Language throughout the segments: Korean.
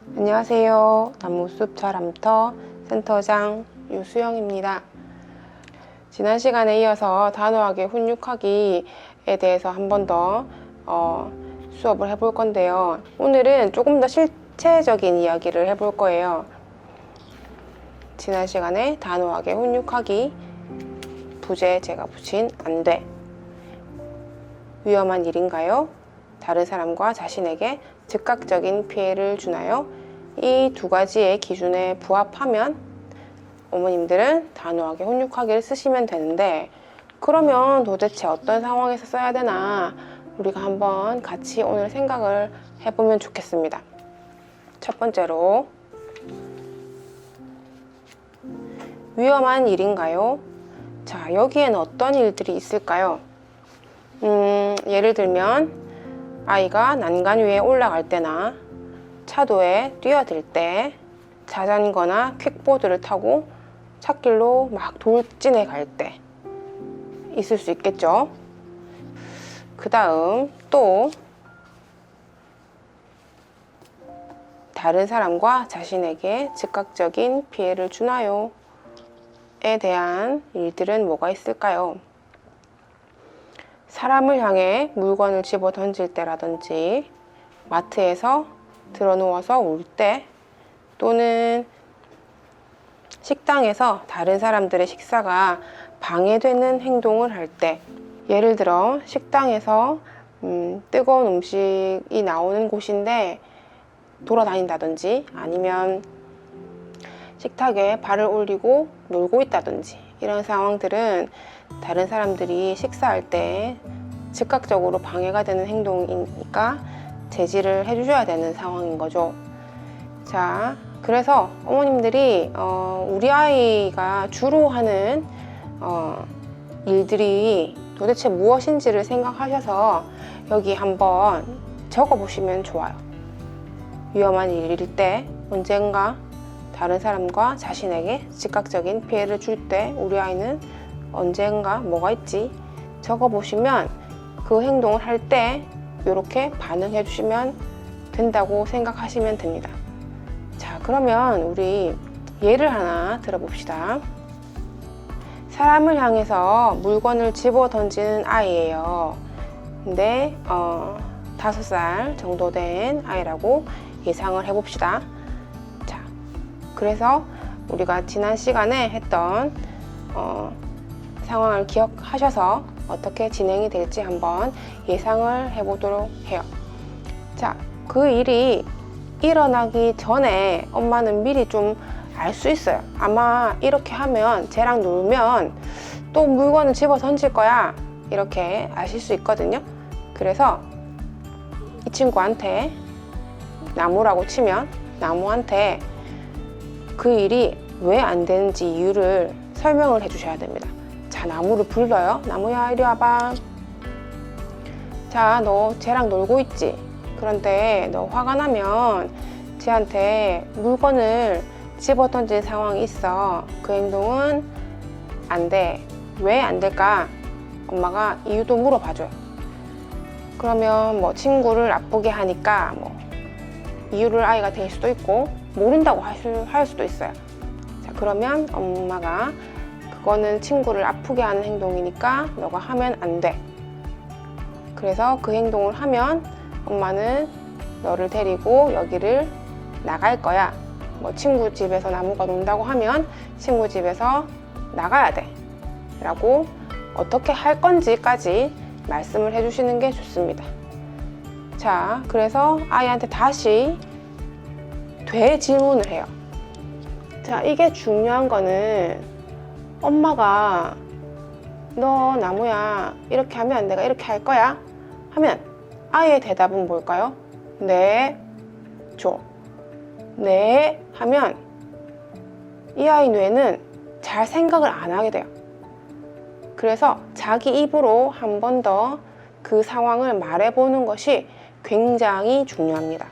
안녕하세요. 나무숲 자람터 센터장 유수영입니다. 지난 시간에 이어서 단호하게 훈육하기에 대해서 한 번 더 수업을 해볼 건데요. 오늘은 조금 더 실체적인 이야기를 해볼 거예요. 지난 시간에 단호하게 훈육하기 부제 제가 붙인 안 돼. 위험한 일인가요? 다른 사람과 자신에게 즉각적인 피해를 주나요? 이 두 가지의 기준에 부합하면 어머님들은 단호하게 훈육하기를 쓰시면 되는데, 그러면 도대체 어떤 상황에서 써야 되나 우리가 한번 같이 오늘 생각을 해보면 좋겠습니다. 첫 번째로, 위험한 일인가요? 자, 여기에는 어떤 일들이 있을까요? 예를 들면 아이가 난간 위에 올라갈 때나 차도에 뛰어들 때, 자전거나 퀵보드를 타고 찻길로 막 돌진해 갈 때 있을 수 있겠죠. 그 다음 또 다른 사람과 자신에게 즉각적인 피해를 주나요? 에 대한 일들은 뭐가 있을까요? 사람을 향해 물건을 집어 던질 때라든지, 마트에서 드러누워서 울 때, 또는 식당에서 다른 사람들의 식사가 방해되는 행동을 할 때, 예를 들어 식당에서 뜨거운 음식이 나오는 곳인데 돌아다닌다든지, 아니면 식탁에 발을 올리고 놀고 있다든지, 이런 상황들은 다른 사람들이 식사할 때 즉각적으로 방해가 되는 행동이니까 제지를 해주셔야 되는 상황인 거죠. 자, 그래서 어머님들이 우리 아이가 주로 하는 일들이 도대체 무엇인지를 생각하셔서 여기 한번 적어보시면 좋아요. 위험한 일일 때, 언젠가 다른 사람과 자신에게 즉각적인 피해를 줄 때 우리 아이는 언젠가 뭐가 있지? 적어보시면 그 행동을 할 때 이렇게 반응해 주시면 된다고 생각하시면 됩니다. 자, 그러면 우리 예를 하나 들어봅시다. 사람을 향해서 물건을 집어 던지는 아이예요. 근데 5살 정도 된 아이라고 예상을 해봅시다. 자, 그래서 우리가 지난 시간에 했던 상황을 기억하셔서 어떻게 진행이 될지 한번 예상을 해보도록 해요. 자, 그 일이 일어나기 전에 엄마는 미리 좀 알 수 있어요. 아마 이렇게 하면, 쟤랑 놀면 또 물건을 집어 던질 거야, 이렇게 아실 수 있거든요. 그래서 이 친구한테, 나무라고 치면 나무한테 그 일이 왜 안 되는지 이유를 설명을 해주셔야 됩니다. 자, 나무를 불러요. 나무야, 이리 와봐. 자, 너 쟤랑 놀고 있지? 그런데 너 화가 나면 쟤한테 물건을 집어 던진 상황이 있어. 그 행동은 안 돼. 왜 안 될까? 엄마가 이유도 물어봐줘요. 그러면 뭐 친구를 아프게 하니까 뭐 이유를 아이가 댈 수도 있고, 모른다고 할 수도 있어요. 자, 그러면 엄마가 그거는 친구를 아프게 하는 행동이니까 너가 하면 안 돼. 그래서 그 행동을 하면 엄마는 너를 데리고 여기를 나갈 거야. 뭐 친구 집에서 나무가 논다고 하면 친구 집에서 나가야 돼 라고 어떻게 할 건지까지 말씀을 해주시는 게 좋습니다. 자, 그래서 아이한테 다시 되질문을 해요. 자, 이게 중요한 거는, 엄마가 너 나무야, 이렇게 하면 내가 이렇게 할 거야 하면 아이의 대답은 뭘까요? 네, 줘. 네 하면 이 아이 뇌는 잘 생각을 안 하게 돼요. 그래서 자기 입으로 한 번 더 그 상황을 말해보는 것이 굉장히 중요합니다.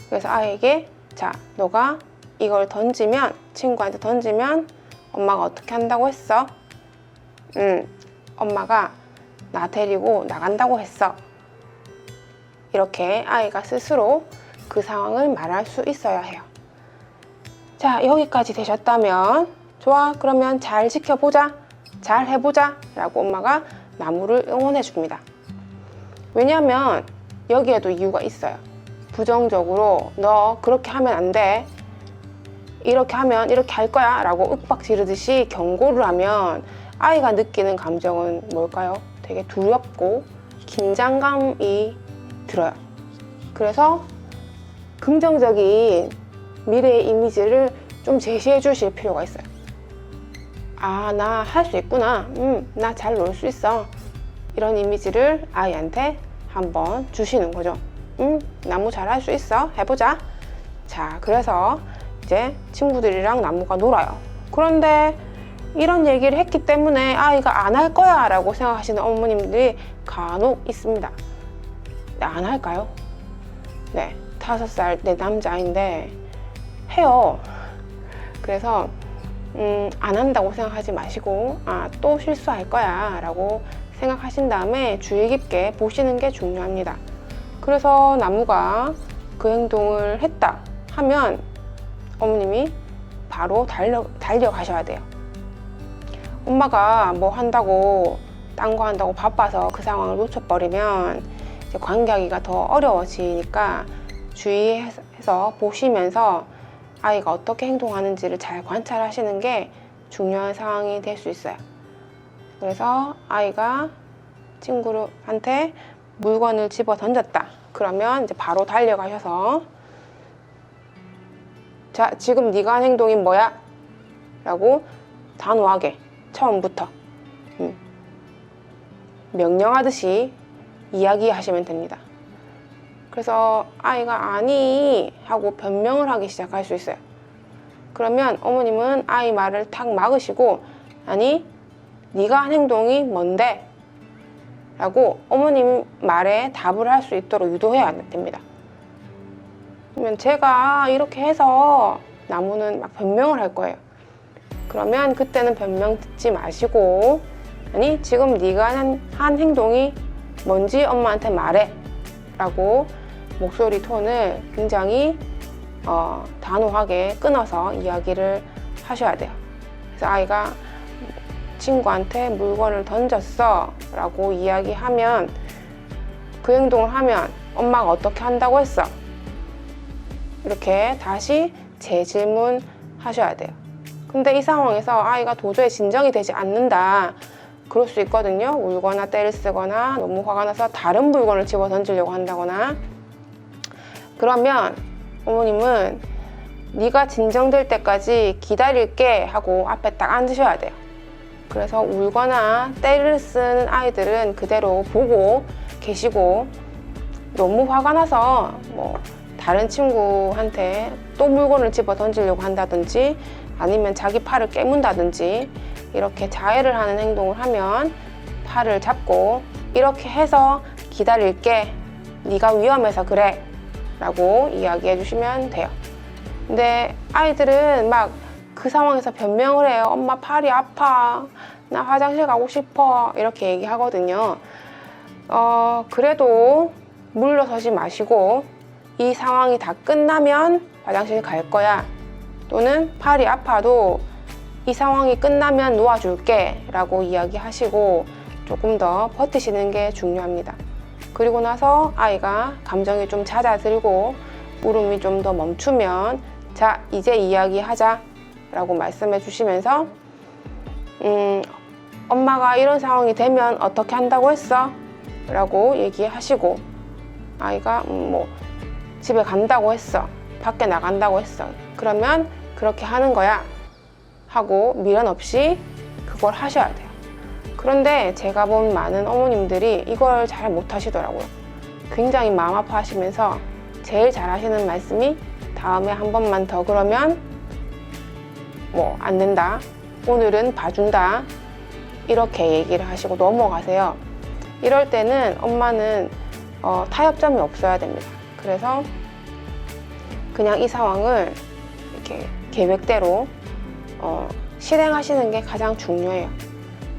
그래서 아이에게, 자, 너가 이걸 던지면, 친구한테 던지면 엄마가 어떻게 한다고 했어? 엄마가 나 데리고 나간다고 했어. 이렇게 아이가 스스로 그 상황을 말할 수 있어야 해요. 자, 여기까지 되셨다면 좋아, 그러면 잘 지켜보자, 잘 해보자 라고 엄마가 나무를 응원해 줍니다. 왜냐하면 여기에도 이유가 있어요. 부정적으로 너 그렇게 하면 안 돼, 이렇게 하면 이렇게 할 거야 라고 윽박 지르듯이 경고를 하면 아이가 느끼는 감정은 뭘까요? 되게 두렵고 긴장감이 들어요. 그래서 긍정적인 미래의 이미지를 좀 제시해 주실 필요가 있어요. 아, 나 할 수 있구나. 나 잘 놀 수 있어. 이런 이미지를 아이한테 한번 주시는 거죠. 나무 잘 할 수 있어. 해보자. 자, 그래서 이제 친구들이랑 나무가 놀아요. 그런데 이런 얘기를 했기 때문에 아이가 안 할 거야 라고 생각하시는 어머님들이 간혹 있습니다. 안 할까요? 네, 5살 내 남자아이인데 해요. 그래서 안 한다고 생각하지 마시고, 아, 또 실수할 거야 라고 생각하신 다음에 주의 깊게 보시는 게 중요합니다. 그래서 나무가 그 행동을 했다 하면 어머님이 바로 달려가셔야 돼요. 엄마가 뭐 한다고, 딴 거 한다고 바빠서 그 상황을 놓쳐버리면 이제 관계하기가 더 어려워지니까 주의해서 보시면서 아이가 어떻게 행동하는지를 잘 관찰하시는 게 중요한 상황이 될 수 있어요. 그래서 아이가 친구한테 물건을 집어 던졌다. 그러면 이제 바로 달려가셔서 자, 지금 네가 한 행동이 뭐야? 라고 단호하게 처음부터 명령하듯이 이야기하시면 됩니다. 그래서 아이가 아니 하고 변명을 하기 시작할 수 있어요. 그러면 어머님은 아이 말을 탁 막으시고, 아니, 네가 한 행동이 뭔데? 라고 어머님 말에 답을 할 수 있도록 유도해야 됩니다. 그러면 제가 이렇게 해서 나무는 막 변명을 할 거예요. 그러면 그때는 변명 듣지 마시고, 아니, 지금 네가 한 행동이 뭔지 엄마한테 말해 라고 목소리 톤을 굉장히 단호하게 끊어서 이야기를 하셔야 돼요. 그래서 아이가 친구한테 물건을 던졌어 라고 이야기하면, 그 행동을 하면 엄마가 어떻게 한다고 했어? 이렇게 다시 재질문 하셔야 돼요. 근데 이 상황에서 아이가 도저히 진정이 되지 않는다, 그럴 수 있거든요. 울거나 때를 쓰거나 너무 화가 나서 다른 물건을 집어 던지려고 한다거나. 그러면 어머님은 네가 진정될 때까지 기다릴게 하고 앞에 딱 앉으셔야 돼요. 그래서 울거나 때를 쓰는 아이들은 그대로 보고 계시고, 너무 화가 나서 뭐 다른 친구한테 또 물건을 집어 던지려고 한다든지 아니면 자기 팔을 깨문다든지 이렇게 자해를 하는 행동을 하면 팔을 잡고 이렇게 해서 기다릴게, 네가 위험해서 그래 라고 이야기해 주시면 돼요. 근데 아이들은 막 그 상황에서 변명을 해요. 엄마 팔이 아파, 나 화장실 가고 싶어, 이렇게 얘기하거든요. 그래도 물러서지 마시고 이 상황이 다 끝나면 화장실 갈 거야, 또는 팔이 아파도 이 상황이 끝나면 놓아줄게 라고 이야기하시고 조금 더 버티시는 게 중요합니다. 그리고 나서 아이가 감정이 좀 잦아들고 울음이 좀 더 멈추면, 자, 이제 이야기하자 라고 말씀해 주시면서 엄마가 이런 상황이 되면 어떻게 한다고 했어? 라고 얘기하시고, 아이가 뭐 집에 간다고 했어, 밖에 나간다고 했어, 그러면 그렇게 하는 거야 하고 미련 없이 그걸 하셔야 돼요. 그런데 제가 본 많은 어머님들이 이걸 잘 못하시더라고요. 굉장히 마음 아파하시면서 제일 잘하시는 말씀이 다음에 한 번만 더 그러면 뭐 안 된다, 오늘은 봐준다, 이렇게 얘기를 하시고 넘어가세요. 이럴 때는 엄마는 타협점이 없어야 됩니다. 그래서 그냥 이 상황을 이렇게 계획대로 실행하시는 게 가장 중요해요.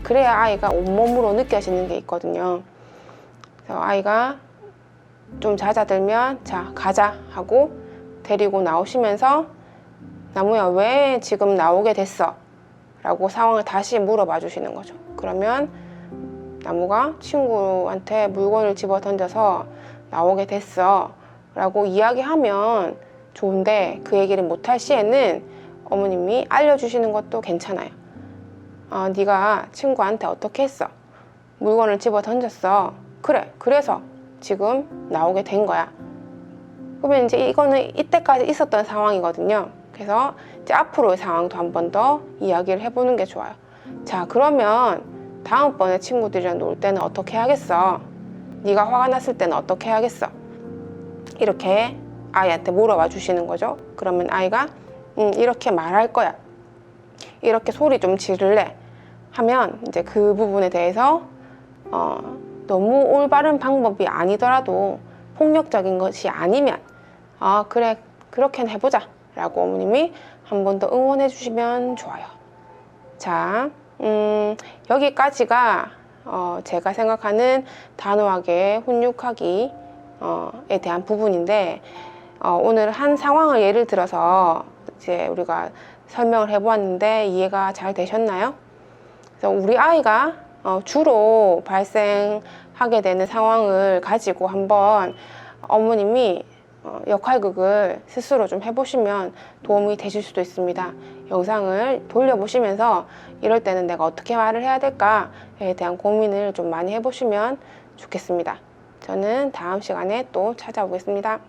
그래야 아이가 온몸으로 느껴지는 게 있거든요. 그래서 아이가 좀 잦아들면 자 가자 하고 데리고 나오시면서 나무야 왜 지금 나오게 됐어? 라고 상황을 다시 물어봐 주시는 거죠. 그러면 나무가 친구한테 물건을 집어 던져서 나오게 됐어 라고 이야기하면 좋은데 그 얘기를 못할 시에는 어머님이 알려주시는 것도 괜찮아요. 네가 친구한테 어떻게 했어? 물건을 집어 던졌어. 그래, 그래서 지금 나오게 된 거야. 그러면 이제 이거는 이때까지 있었던 상황이거든요. 그래서 이제 앞으로의 상황도 한 번 더 이야기를 해보는 게 좋아요. 자, 그러면 다음번에 친구들이랑 놀 때는 어떻게 하겠어? 네가 화가 났을 때는 어떻게 하겠어? 이렇게 아이한테 물어봐 주시는 거죠. 그러면 아이가 이렇게 말할 거야. 이렇게 소리 좀 지를래. 하면 이제 그 부분에 대해서 너무 올바른 방법이 아니더라도 폭력적인 것이 아니면 그래 그렇게 해보자 라고 어머님이 한 번 더 응원해 주시면 좋아요. 자, 여기까지가 제가 생각하는 단호하게 훈육하기에 대한 부분인데 오늘 한 상황을 예를 들어서 이제 우리가 설명을 해보았는데 이해가 잘 되셨나요? 그래서 우리 아이가 주로 발생하게 되는 상황을 가지고 한번 어머님이 역할극을 스스로 좀 해보시면 도움이 되실 수도 있습니다. 영상을 돌려보시면서 이럴 때는 내가 어떻게 말을 해야 될까에 대한 고민을 좀 많이 해보시면 좋겠습니다. 저는 다음 시간에 또 찾아오겠습니다.